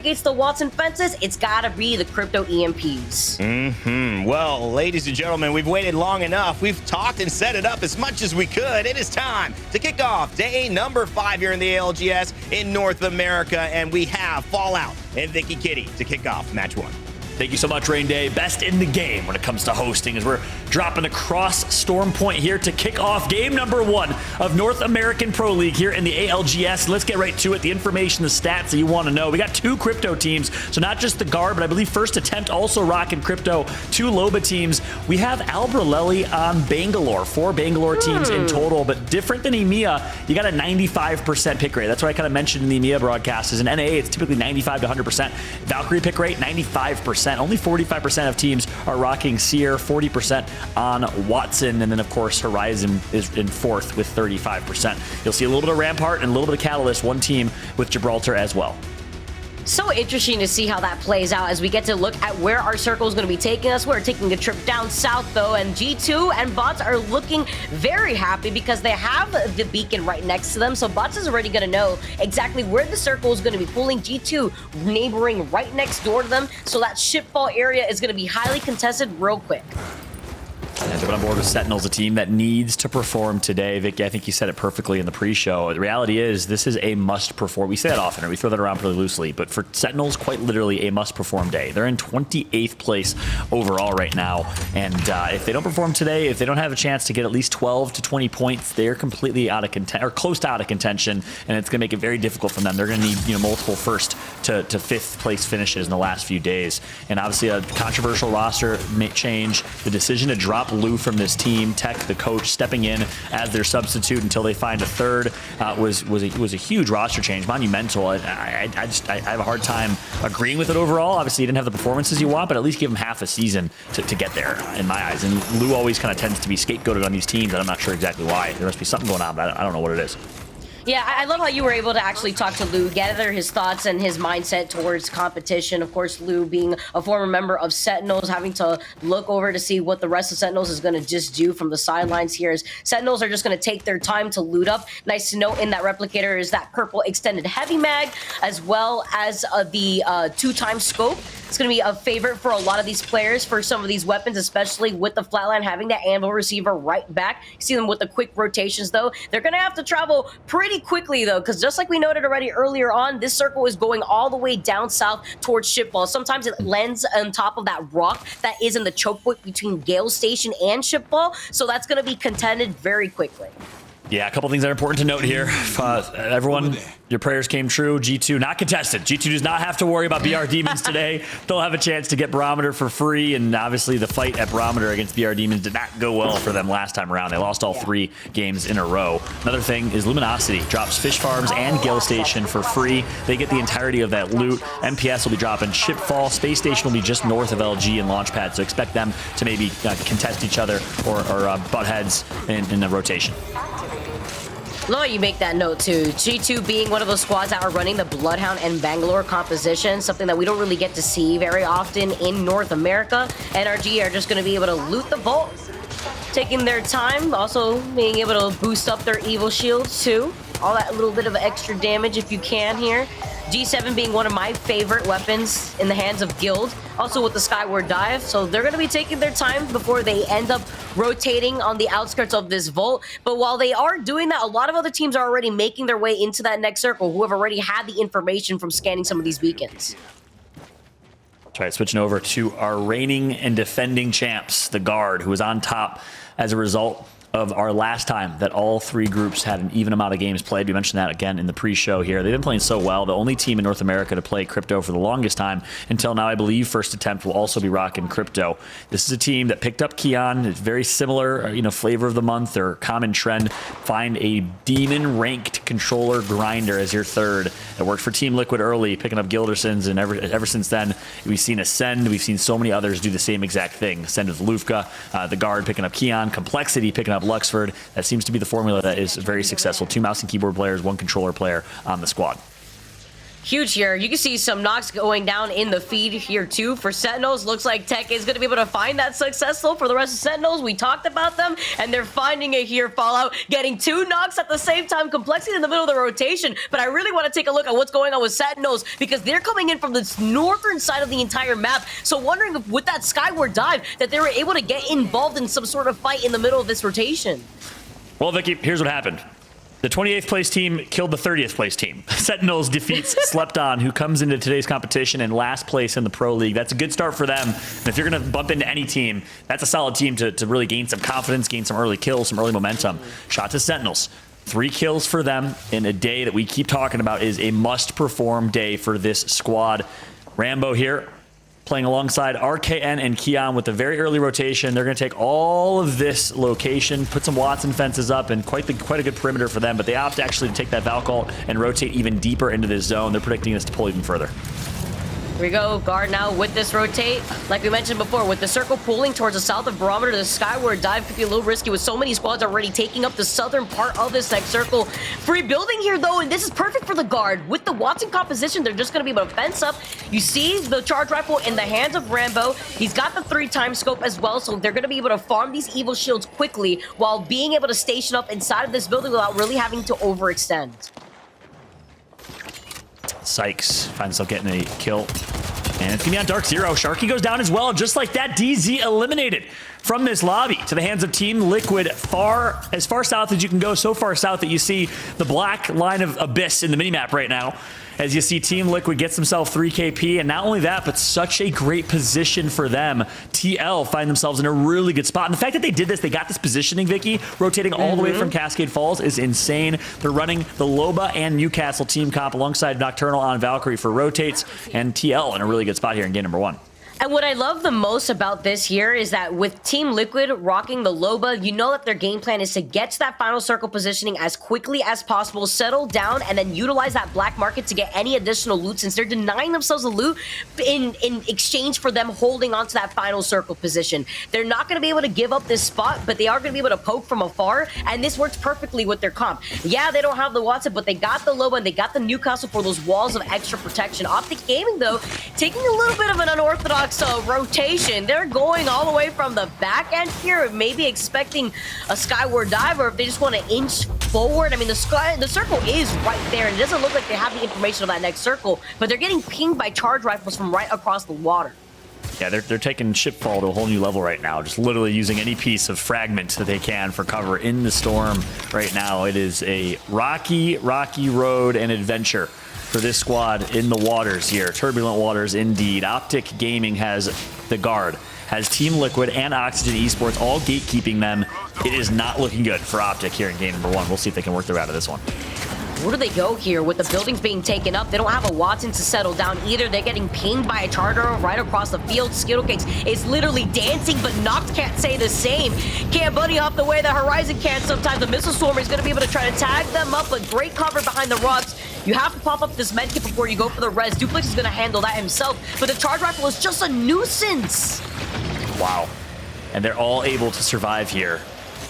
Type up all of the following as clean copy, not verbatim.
against the Watson fences, it's gotta be the crypto EMPs. Well, ladies and gentlemen, we've waited long enough. We've talked and set it up as much as we could. It is time to kick off day number 5 here in the ALGS in North America, and we have Fallout and Vicky Kitty to kick off match 1. Thank you so much, Rain Day. Best in the game when it comes to hosting as we're dropping across Storm Point here to kick off game number 1 of North American Pro League here in the ALGS. Let's get right to it. The information, the stats that you want to know. We got 2 crypto teams, so not just the guard, but I believe First Attempt also rocking crypto. 2 Loba teams. We have Albrelelli on Bangalore. 4 Bangalore teams in total, but different than EMEA, you got a 95% pick rate. That's what I kind of mentioned in the EMEA broadcast. As an NAA, it's typically 95 to 100%. Valkyrie pick rate, 95%. Only 45% of teams are rocking Seer, 40% on Watson, and then of course Horizon is in 4th with 35%. You'll see a little bit of Rampart and a little bit of Catalyst, one team with Gibraltar as well. So interesting to see how that plays out as we get to look at where our circle is going to be taking us. We're taking a trip down south, though, and G2 and Bots are looking very happy because they have the beacon right next to them. So Bots is already going to know exactly where the circle is going to be pulling. G2 neighboring right next door to them. So that shipfall area is going to be highly contested real quick. And on board with Sentinels, a team that needs to perform today. Vicky, I think you said it perfectly in the pre-show. The reality is this is a must-perform. We say that often, or we throw that around pretty loosely, but for Sentinels, quite literally a must-perform day. They're in 28th place overall right now, and if they don't perform today, if they don't have a chance to get at least 12 to 20 points, they're completely out of contention, or close to out of contention, and it's going to make it very difficult for them. They're going to need multiple first to 5th place finishes in the last few days, and obviously a controversial roster change. The decision to drop Lou from this team, Tech, the coach, stepping in as their substitute until they find a third was a huge roster change, monumental. I have a hard time agreeing with it overall. Obviously, you didn't have the performances you want, but at least give them half a season to get there, in my eyes. And Lou always kind of tends to be scapegoated on these teams, and I'm not sure exactly why. There must be something going on, but I don't know what it is. Yeah, I love how you were able to actually talk to Lou, gather his thoughts and his mindset towards competition. Of course, Lou being a former member of Sentinels, having to look over to see what the rest of Sentinels is going to just do from the sidelines here. As Sentinels are just going to take their time to loot up. Nice to note in that replicator is that purple extended heavy mag, as well as the 2-time scope. It's going to be a favorite for a lot of these players for some of these weapons, especially with the flatline having that anvil receiver right back. You see them with the quick rotations, though. They're going to have to travel pretty quickly, though, because just like we noted already earlier on, this circle is going all the way down south towards Shipball. Sometimes it lands on top of that rock that is in the choke point between Gale Station and Shipball, so that's going to be contended very quickly. Yeah, a couple things that are important to note here. Everyone, your prayers came true. G2 not contested. G2 does not have to worry about BR Demons today. They'll have a chance to get Barometer for free, and obviously the fight at Barometer against BR Demons did not go well for them last time around. They lost all 3 games in a row. Another thing is Luminosity drops Fish Farms and Gale Station for free. They get the entirety of that loot. MPS will be dropping Shipfall. Space Station will be just north of LG and Launchpad, so expect them to maybe contest each other or butt heads in the rotation. Love you make that note too. G2 being one of those squads that are running the Bloodhound and Bangalore composition, something that we don't really get to see very often in North America. NRG are just going to be able to loot the vault, taking their time, also being able to boost up their evil shields too. All that little bit of extra damage if you can here. G7 being one of my favorite weapons in the hands of Guild, also with the Skyward Dive, so they're going to be taking their time before they end up rotating on the outskirts of this vault. But while they are doing that, a lot of other teams are already making their way into that next circle who have already had the information from scanning some of these beacons. All right, switching over to our reigning and defending champs, the Guard, who was on top as a result of our last time that all 3 groups had an even amount of games played. We mentioned that again in the pre-show here. They've been playing so well. The only team in North America to play crypto for the longest time until now. I believe First Attempt will also be rocking crypto. This is a team that picked up Keon. It's very similar, flavor of the month or common trend. Find a demon ranked controller grinder as your third. It worked for Team Liquid early, picking up Gildersons, and ever since then, we've seen Ascend. We've seen so many others do the same exact thing. Ascend with Lufka, the Guard picking up Keon, Complexity picking up Luxford. That seems to be the formula that is very successful. 2 mouse and keyboard players, 1 controller player on the squad. Huge here. You can see some knocks going down in the feed here too for Sentinels. Looks like Tech is going to be able to find that successful for the rest of Sentinels. We talked about them, and they're finding it here. Fallout getting 2 knocks at the same time. Complexity in the middle of the rotation, but I really want to take a look at what's going on with Sentinels because they're coming in from the northern side of the entire map. So wondering if with that skyward dive that they were able to get involved in some sort of fight in the middle of this rotation. Well, Vicky, here's what happened. The 28th place team killed the 30th place team. Sentinels defeats Slept On, who comes into today's competition in last place in the Pro League. That's a good start for them. And if you're going to bump into any team, that's a solid team to really gain some confidence, gain some early kills, some early momentum. Shot to Sentinels. 3 kills for them in a day that we keep talking about is a must-perform day for this squad. Rambo here, playing alongside RKN and Keon with a very early rotation. They're going to take all of this location, put some Watson fences up, and quite a good perimeter for them, but they opt actually to take that Valk and rotate even deeper into this zone. They're predicting this to pull even further. Here we go, guard now with this rotate. Like we mentioned before, with the circle pulling towards the south of Barometer, the skyward dive could be a little risky with so many squads already taking up the southern part of this next circle. Free building here though, and this is perfect for the guard. With the Watson composition, they're just going to be able to fence up. You see the charge rifle in the hands of Rambo. He's got the 3-time scope as well, so they're going to be able to farm these evil shields quickly while being able to station up inside of this building without really having to overextend. Sykes finds himself getting a kill. And it's going to be on Dark Zero. Sharky goes down as well. Just like that, DZ eliminated from this lobby to the hands of Team Liquid. As far south as you can go, so far south that you see the black line of abyss in the minimap right now. As you see Team Liquid gets himself 3 KP, and not only that, but such a great position for them. TL find themselves in a really good spot. And the fact that they did this, they got this positioning, Vicky, rotating all the way from Cascade Falls is insane. They're running the Loba and Newcastle team comp alongside Nocturnal on Valkyrie for rotates, and TL in a really good spot here in game number 1. And what I love the most about this here is that with Team Liquid rocking the Loba, you know that their game plan is to get to that final circle positioning as quickly as possible, settle down, and then utilize that black market to get any additional loot since they're denying themselves the loot in exchange for them holding on to that final circle position. They're not going to be able to give up this spot, but they are going to be able to poke from afar, and this works perfectly with their comp. Yeah, they don't have the Watson, but they got the Loba and they got the Newcastle for those walls of extra protection. Optic Gaming, though, taking a little bit of an unorthodox rotation. They're going all the way from the back end here, maybe expecting a skyward dive, or if they just want to inch forward. I mean, the circle is right there, and it doesn't look like they have the information of that next circle, but they're getting pinged by charge rifles from right across the water. Yeah, they're taking shipfall to a whole new level right now, just literally using any piece of fragment that they can for cover in the storm right now. It is a rocky road and adventure for this squad in the waters here. Turbulent waters indeed. Optic Gaming has the guard, has Team Liquid and Oxygen Esports all gatekeeping them. It is not looking good for Optic here in game number 1. We'll see if they can work their way out of this one. Where do they go here with the buildings being taken up? They don't have a Watson to settle down either. They're getting pinged by a charger right across the field. Skittlecakes is literally dancing, but Noct can't say the same. Can't bunny hop the way the Horizon can sometimes. The Missile Stormer is going to be able to try to tag them up, but great cover behind the rocks. You have to pop up this medkit before you go for the res. Duplex is going to handle that himself, but the charge rifle is just a nuisance. Wow. And they're all able to survive here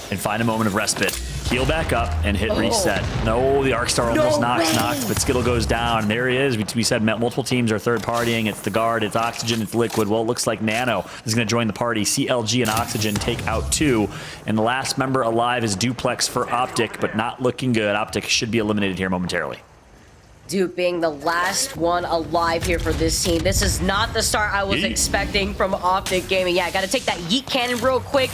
and find a moment of respite. Heal back up and hit reset. No, the Arcstar almost knocks, but Skittle goes down. There he is. We said multiple teams are third partying. It's the guard, it's Oxygen, it's Liquid. Well, it looks like Nano is going to join the party. CLG and Oxygen take out 2. And the last member alive is Duplex for Optic, but not looking good. Optic should be eliminated here momentarily. Dupe being the last one alive here for this team. This is not the start I was expecting from Optic Gaming. Yeah, I got to take that yeet cannon real quick.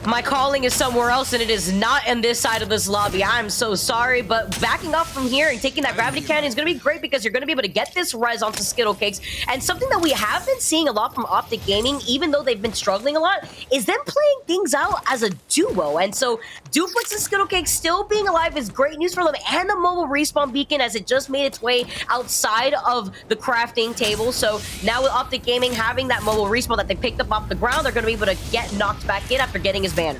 My calling is somewhere else, and it is not in this side of this lobby. I'm so sorry, but backing up from here and taking that gravity cannon is going to be great because you're going to be able to get this res onto Skittlecakes. And something that we have been seeing a lot from Optic Gaming, even though they've been struggling a lot, is them playing things out as a duo. And so Duplex and Skittlecakes still being alive is great news for them, and the mobile respawn beacon as it just made its way outside of the crafting table. So now with Optic Gaming having that mobile respawn that they picked up off the ground, they're going to be able to get knocked back in after getting his banner.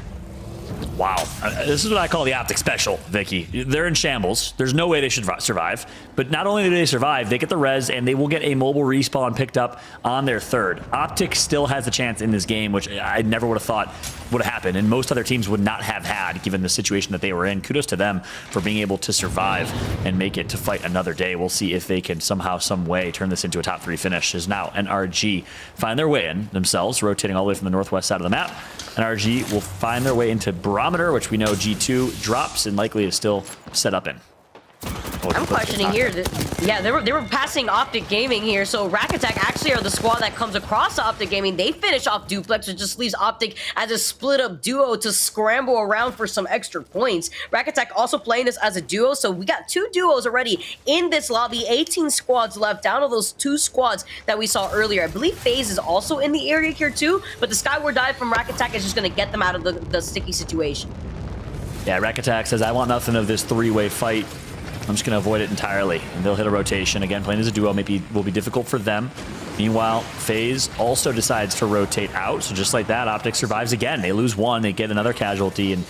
Wow. This is what I call the Optic special, Vicky. They're in shambles. There's no way they should survive. But not only do they survive, they get the res, and they will get a mobile respawn picked up on their third. Optic still has a chance in this game, which I never would have thought would have happened, and most other teams would not have had, given the situation that they were in. Kudos to them for being able to survive and make it to fight another day. We'll see if they can somehow, some way turn this into a top 3 finish, as now NRG find their way in themselves, rotating all the way from the northwest side of the map. NRG will find their way into Barometer, which we know G2 drops and likely is still set up in. I'm questioning here. Yeah, they were passing Optic Gaming here, so Rack Attack actually are the squad that comes across Optic Gaming. They finish off Duplex, which just leaves Optic as a split-up duo to scramble around for some extra points. Rack Attack also playing this as a duo, so we got 2 duos already in this lobby. 18 squads left, down to those 2 squads that we saw earlier. I believe FaZe is also in the area here too, but the Skyward Dive from Rack Attack is just going to get them out of the sticky situation. Yeah, Rack Attack says, I want nothing of this 3-way fight. I'm just going to avoid it entirely, and they'll hit a rotation. Again, playing as a duo maybe will be difficult for them. Meanwhile, FaZe also decides to rotate out, so just like that, Optic survives again. They lose 1, they get another casualty, and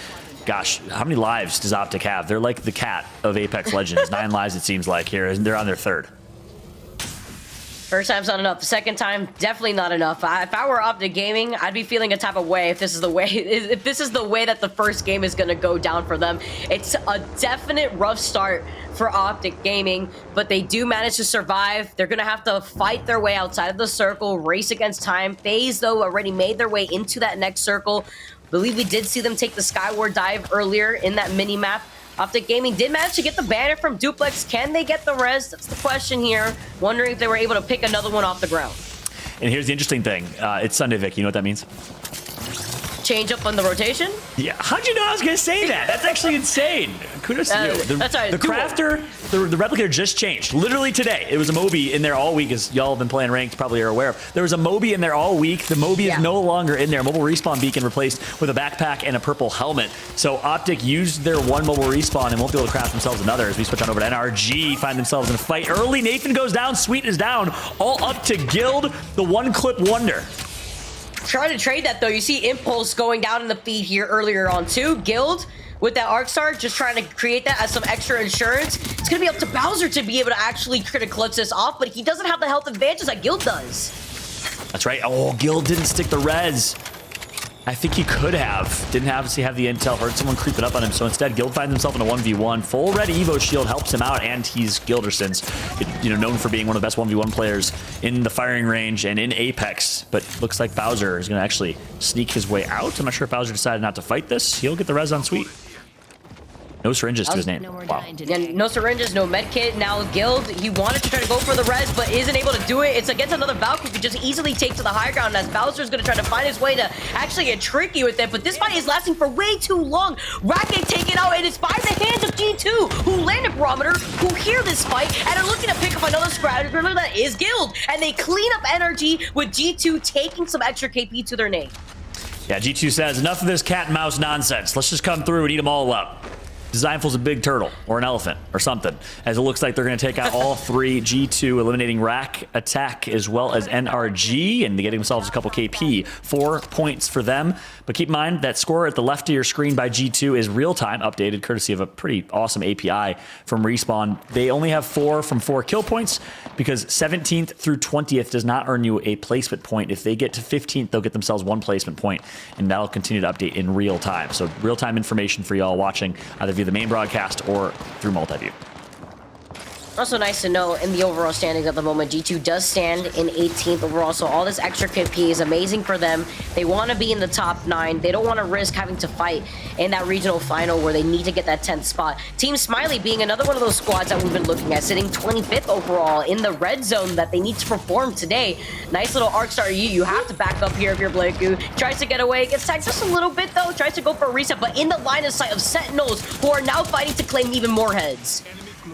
gosh, how many lives does Optic have? They're like the cat of Apex Legends. 9 lives, it seems like, here, and they're on their 3rd. First time's not enough. The second time, definitely not enough. If I were Optic Gaming, I'd be feeling a type of way if this is the way that the first game is going to go down for them. It's a definite rough start for Optic Gaming, but they do manage to survive. They're going to have to fight their way outside of the circle, race against time. FaZe, though, already made their way into that next circle. I believe we did see them take the Skyward Dive earlier in that mini-map. Optic Gaming did manage to get the banner from Duplex. Can they get the res? That's the question here. Wondering if they were able to pick another one off the ground. And here's the interesting thing. It's Sunday, Vic. You know what that means? Change up on the rotation? Yeah. How'd you know I was going to say that? That's actually insane. Kudos to you. That's right. The crafter, the replicator just changed. Literally today. It was a Moby in there all week, as y'all have been playing ranked, probably are aware of. There was a Moby in there all week. The Moby is no longer in there. Mobile respawn beacon replaced with a backpack and a purple helmet. So Optic used their 1 mobile respawn and won't be able to craft themselves another as we switch on over to NRG, find themselves in a fight early. Nathan goes down. Sweet is down. All up to Guild, the one-clip wonder. Trying to trade that, though. You see Impulse going down in the feed here earlier on, too. Guild, with that Arc Star, just trying to create that as some extra insurance. It's going to be up to Bowser to be able to actually clutch this off, but he doesn't have the health advantage that Guild does. That's right. Oh, Guild didn't stick the res. I think he could have. Didn't obviously have the intel, heard someone creeping up on him, so instead Guild finds himself in a 1v1. Full red Evo shield helps him out, and he's Gilderson's, known for being one of the best 1v1 players in the firing range and in Apex, but looks like Bowser is going to actually sneak his way out. I'm not sure if Bowser decided not to fight this. He'll get the res on Sweet. No syringes to his name. Wow. Yeah, no syringes, no medkit. Now Guild, he wanted to try to go for the res, but isn't able to do it. It's against another Valk who could just easily take to the high ground, as Bowser's going to try to find his way to actually get tricky with it. But this fight is lasting for way too long. Racket taken out, and it's by the hands of G2, who landed Barometer, who hear this fight, and are looking to pick up another strategy. Remember, that is Guild. And they clean up energy with G2 taking some extra KP to their name. Yeah, G2 says, enough of this cat and mouse nonsense. Let's just come through and eat them all up. Designful's a big turtle or an elephant or something, as it looks like they're going to take out all 3. G2 eliminating Rack Attack as well as NRG, and getting themselves a couple KP. 4 points for them. But keep in mind that score at the left of your screen by G2 is real-time updated, courtesy of a pretty awesome API from Respawn. They only have 4 from 4 kill points, because 17th through 20th does not earn you a placement point. If they get to 15th, they'll get themselves 1 placement point, and that'll continue to update in real time. So real-time information for y'all watching either via the main broadcast or through multi-view. Also nice to know in the overall standings at the moment, G2 does stand in 18th overall, so all this extra KP is amazing for them. They want to be in the top 9. They don't want to risk having to fight in that regional final where they need to get that 10th spot. Team Smiley being another one of those squads that we've been looking at, sitting 25th overall in the red zone that they need to perform today. Nice little arc star. You have to back up here if you're Blanku. Tries to get away, gets tagged just a little bit though, tries to go for a reset, but in the line of sight of Sentinels, who are now fighting to claim even more heads.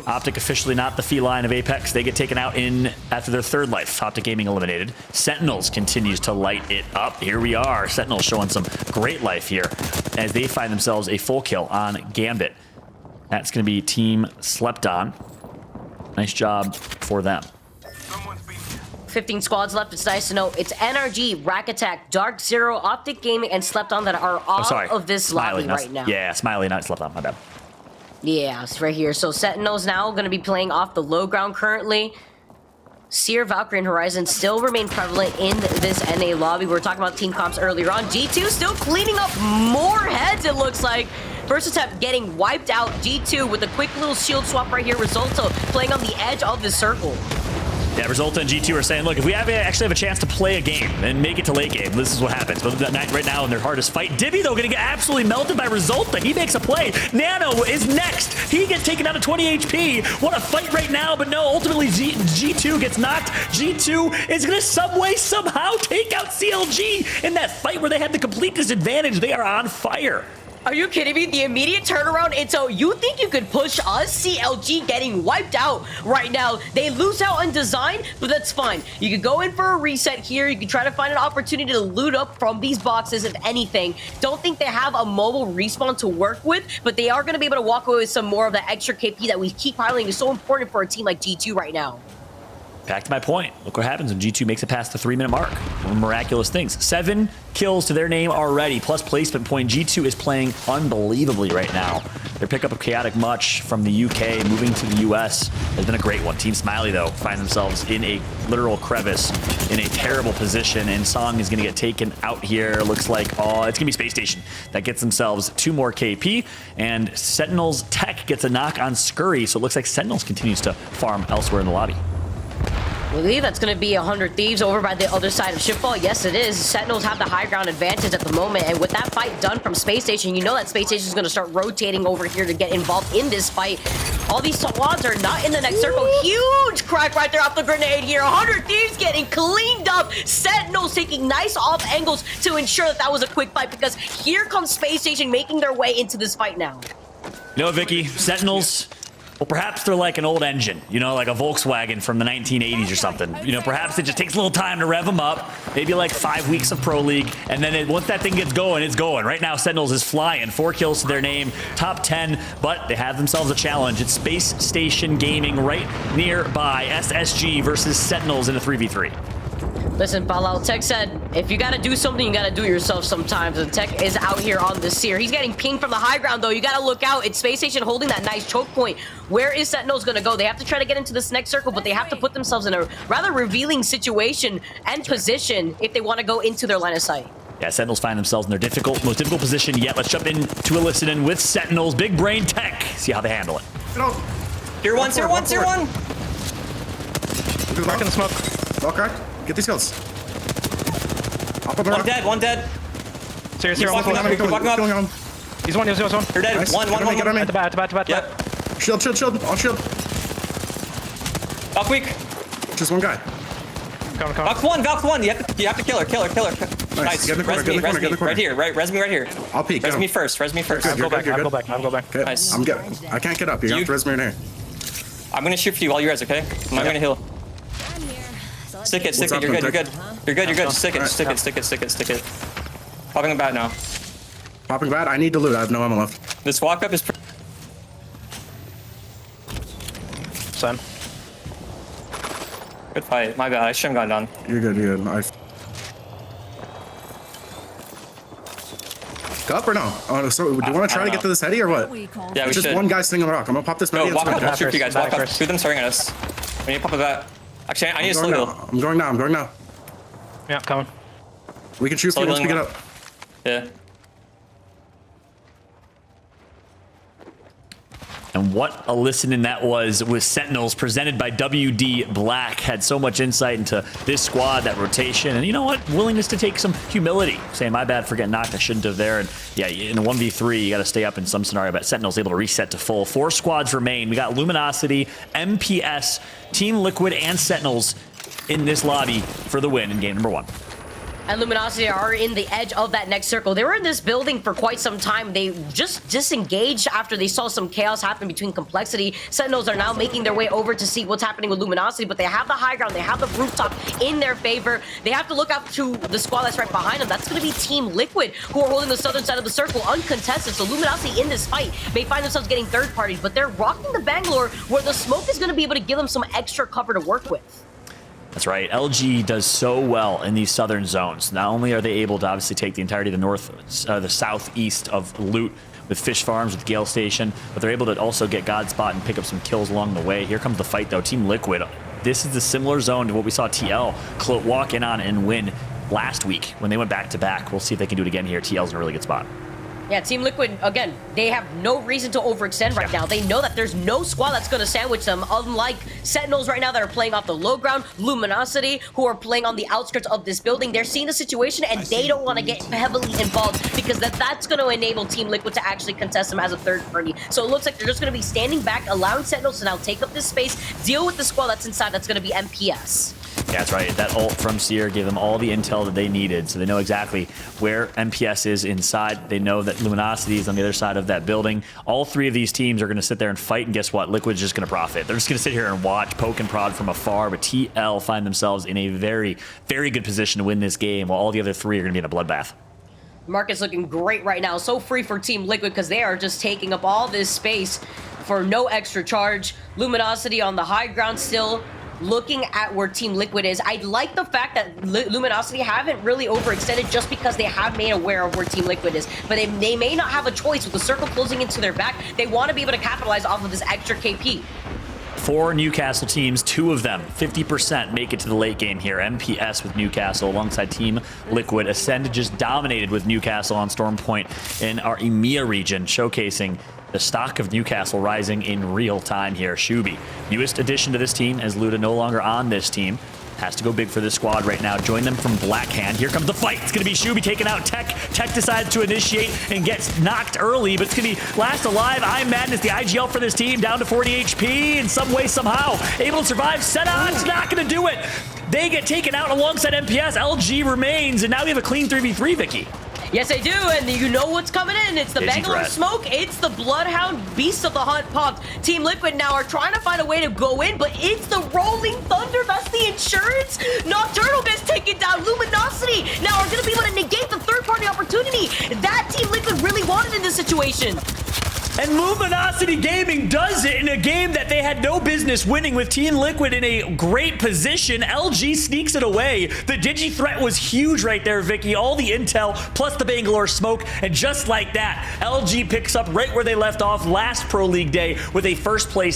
Optic officially not the feline of Apex. They get taken out in after their 3rd life. Optic Gaming eliminated. Sentinels continues to light it up. Here we are. Sentinels showing some great life here as they find themselves a full kill on Gambit. That's going to be Team Slept On. Nice job for them. 15 squads left. It's nice to know it's NRG, Rack Attack, Dark Zero, Optic Gaming, and Slept On that are all of this Smiley, lobby right now. Yeah, Smiley, not Slept On, my bad. Yeah, it's right here. So Sentinels now going to be playing off the low ground currently. Seer, Valkyrie, and Horizon still remain prevalent in this NA lobby. We were talking about team comps earlier on. G2 still cleaning up more heads, it looks like. First attempt getting wiped out. G2 with a quick little shield swap right here. Resulta playing on the edge of the circle. Yeah, Resulta and G2 are saying, look, if we actually have a chance to play a game and make it to late game, this is what happens. But right now in their hardest fight, Dibby, though, going to get absolutely melted by Resulta. He makes a play. Nano is next. He gets taken down to 20 HP. What a fight right now, but no, ultimately G2 gets knocked. G2 is going to some way, somehow take out CLG in that fight where they had the complete disadvantage. They are on fire. Are you kidding me? The immediate turnaround into you think you could push us? CLG getting wiped out right now. They lose out on design, but that's fine. You could go in for a reset here. You can try to find an opportunity to loot up from these boxes, if anything. Don't think they have a mobile respawn to work with, but they are going to be able to walk away with some more of the extra KP that we keep highlighting is so important for a team like G2 right now. Back to my point. Look what happens when G2 makes it past the 3-minute mark. Miraculous things. 7 kills to their name already, plus placement point. G2 is playing unbelievably right now. Their pickup of Chaotic Much from the UK, moving to the US, has been a great one. Team Smiley, though, find themselves in a literal crevice, in a terrible position, and Song is going to get taken out here. Looks like, it's going to be Space Station that gets themselves 2 more KP, and Sentinels Tech gets a knock on Scurry, so it looks like Sentinels continues to farm elsewhere in the lobby. I believe that's going to be 100 Thieves over by the other side of Shipfall. Yes, it is. Sentinels have the high ground advantage at the moment, and with that fight done from Space Station, you know that Space Station is going to start rotating over here to get involved in this fight. All these squads are not in the next circle. Huge crack right there off the grenade here. 100 Thieves getting cleaned up. Sentinels taking nice off angles to ensure that that was a quick fight, because here comes Space Station making their way into this fight now. You know, Vicky, Sentinels, well, perhaps they're like an old engine, you know, like a Volkswagen from the 1980s or something. You know, perhaps it just takes a little time to rev them up, maybe like 5 weeks of Pro League, and then once that thing gets going, it's going. Right now, Sentinels is flying. 4 kills to their name, top 10, but they have themselves a challenge. It's Space Station Gaming right nearby. SSG versus Sentinels in a 3v3. Listen, Palal, Tech said, if you gotta do something, you gotta do it yourself sometimes. And Tech is out here on the Seer. He's getting pinged from the high ground, though. You gotta look out. It's Space Station holding that nice choke point. Where is Sentinels gonna go? They have to try to get into this next circle, but they have to put themselves in a rather revealing situation and position if they want to go into their line of sight. Yeah, Sentinels find themselves in their most difficult position yet. Let's jump into a listen-in with Sentinels. Big Brain Tech. See how they handle it. Tier 1, tier 1, tier 1! Back in the smoke. Well cracked. Get these kills. Up on the rock. One dead. Seriously, He's walking up. He's one. You're dead. Nice. One. Get on me. At the bat. Yep. Shield. On shield. Valk weak. Just one guy. Come. Valk 1. You have to kill her. Nice. Get in the corner, get in the corner. Right here. Res me right here. I'll peek. Res me first. Good, I'll go back. Okay. Nice. I'm good. I can't get up. You have to res me in here. I'm gonna shoot for you while you res, okay? I'm not gonna heal. Stick it. What's up, You're Tech? good. Stick it. Popping a bat now. Popping bad. I need to loot. I have no ammo left. This walk up is Son. good fight. My bad. I shouldn't have gone down. You're good. Go up or no? Oh, so do you want to try to get to this heady or what? Yeah, we Just should. one guy sitting on the rock. I'm gonna pop this Go, medi. walk up. I'll shoot for you guys. Walk up. First. Two of them starting at us. We need to pop a bat. Actually, I need a slow heal. I'm going now. Yeah, coming. We can shoot for you once we get up. Yeah. And what a listening that was with Sentinels, presented by WD Black. Had so much insight into this squad, that rotation, and you know what? Willingness to take some humility. Saying, my bad for getting knocked, I shouldn't have there. And yeah, in a 1v3, you got to stay up in some scenario, but Sentinels able to reset to full. 4 squads remain. We got Luminosity, MPS, Team Liquid, and Sentinels in this lobby for the win in game number 1. And Luminosity are in the edge of that next circle. They were in this building for quite some time. They just disengaged after they saw some chaos happen between Complexity. Sentinels are now making their way over to see what's happening with Luminosity, but they have the high ground. They have the rooftop in their favor. They have to look out to the squad that's right behind them. That's going to be Team Liquid, who are holding the southern side of the circle uncontested. So Luminosity in this fight may find themselves getting third parties, but they're rocking the Bangalore, where the smoke is going to be able to give them some extra cover to work with. That's right. LG does so well in these southern zones. Not only are they able to obviously take the entirety of the southeast of loot with Fish Farms, with Gale Station, but they're able to also get Godspot and pick up some kills along the way. Here comes the fight, though. Team Liquid, this is a similar zone to what we saw TL walk in on and win last week when they went back-to-back. We'll see if they can do it again here. TL's in a really good spot. Yeah, Team Liquid, again, they have no reason to overextend right now. They know that there's no squad that's going to sandwich them, unlike Sentinels right now that are playing off the low ground, Luminosity, who are playing on the outskirts of this building. They're seeing the situation, and they don't want to get heavily involved because that's going to enable Team Liquid to actually contest them as a third party. So it looks like they're just going to be standing back, allowing Sentinels to now take up this space, deal with the squad that's inside that's going to be MPS. Yeah, that's right. That ult from Seer gave them all the intel that they needed, so they know exactly where MPS is inside. They know that Luminosity is on the other side of that building. All three of these teams are going to sit there and fight, and guess what? Liquid's just going to profit. They're just going to sit here and watch, poke and prod from afar, but TL find themselves in a very, very good position to win this game, while all the other three are going to be in a bloodbath. Market's looking great right now. So free for Team Liquid because they are just taking up all this space for no extra charge. Luminosity on the high ground still, looking at where Team Liquid is. I like the fact that Luminosity haven't really overextended just because they have made aware of where Team Liquid is. But they may not have a choice with the circle closing into their back. They want to be able to capitalize off of this extra KP. 4 Newcastle teams, 2 of them, 50% make it to the late game here. MPS with Newcastle alongside Team Liquid. Ascend just dominated with Newcastle on Storm Point in our EMEA region, showcasing the stock of Newcastle rising in real time here. Shubi, newest addition to this team, as Luda no longer on this team. Has to go big for this squad right now. Join them from Blackhand. Here comes the fight. It's going to be Shubi taking out Tech. Tech decides to initiate and gets knocked early, but it's going to be last alive. I'm Madness, the IGL for this team, down to 40 HP in some way, somehow. Able to survive. Senon's not going to do it. They get taken out alongside MPS. LG remains, and now we have a clean 3v3, Vicky. Yes, I do, and you know what's coming in. It's the Bangalore Smoke. It's the Bloodhound Beast of the Hunt popped. Team Liquid now are trying to find a way to go in, but it's the Rolling Thunder. That's the insurance. Nocturnal gets taken down. Luminosity now are going to be able to negate the third-party opportunity that Team Liquid really wanted in this situation. And Luminosity Gaming does it in a game that they had no business winning, with Team Liquid in a great position. LG sneaks it away. The Digi threat was huge right there, Vicky. All the intel plus the Bangalore Smoke. And just like that, LG picks up right where they left off last Pro League day with a first place